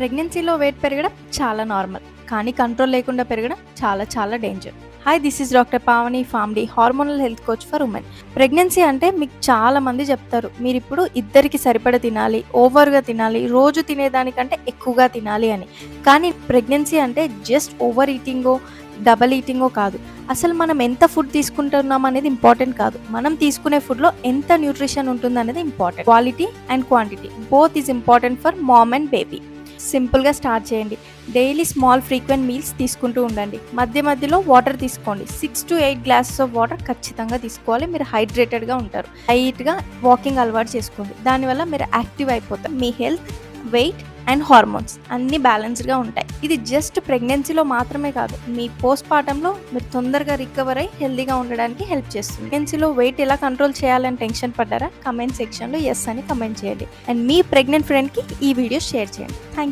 ప్రెగ్నెన్సీలో వెయిట్ పెరగడం చాలా నార్మల్, కానీ కంట్రోల్ లేకుండా పెరగడం చాలా చాలా danger. Hi, this is doctor Pavani family hormonal health coach for women. Pregnancy అంటే మీకు చాలా మంది చెప్తారు, మీరు ఇప్పుడు ఇద్దరికి సరిపడ తినాలి, ఓవర్గా తినాలి, రోజు తినేదానికంటే ఎక్కువగా తినాలి అని. కానీ ప్రెగ్నెన్సీ అంటే జస్ట్ ఓవర్ ఈటింగో డబల్ ఈటింగో కాదు. అసలు మనం ఎంత ఫుడ్ తీసుకుంటున్నాం అనేది ఇంపార్టెంట్ కాదు, మనం తీసుకునే ఫుడ్లో ఎంత న్యూట్రిషన్ ఉంటుంది అనేది important. Quality and quantity both is important for mom and baby. సింపుల్గా స్టార్ట్ చేయండి. డైలీ స్మాల్ ఫ్రీక్వెంట్ మీల్స్ తీసుకుంటూ ఉండండి. మధ్య మధ్యలో వాటర్ తీసుకోండి. 6 to 8 గ్లాసెస్ ఆఫ్ వాటర్ ఖచ్చితంగా తీసుకోవాలి. మీరు హైడ్రేటెడ్గా ఉంటారు. లైట్గా వాకింగ్ అలవాటు చేసుకోండి. దానివల్ల మీరు యాక్టివ్ అయిపోతారు. మీ హెల్త్, వెయిట్ అండ్ హార్మోన్స్ అన్నీ బ్యాలెన్స్డ్గా ఉంటాయి. ఇది జస్ట్ ప్రెగ్నెన్సీలో మాత్రమే కాదు, మీ పోస్ట్ పార్టంలో మీరు తొందరగా రికవర్ అయ్యి హెల్తీగా ఉండడానికి హెల్ప్ చేస్తుంది. ప్రెగ్నెన్సీలో వెయిట్ ఎలా కంట్రోల్ చేయాలని టెన్షన్ పడ్డారా? కమెంట్ సెక్షన్లో ఎస్ అని కమెంట్ చేయండి. అండ్ మీ ప్రెగ్నెంట్ ఫ్రెండ్కి ఈ వీడియో షేర్ చేయండి. థ్యాంక్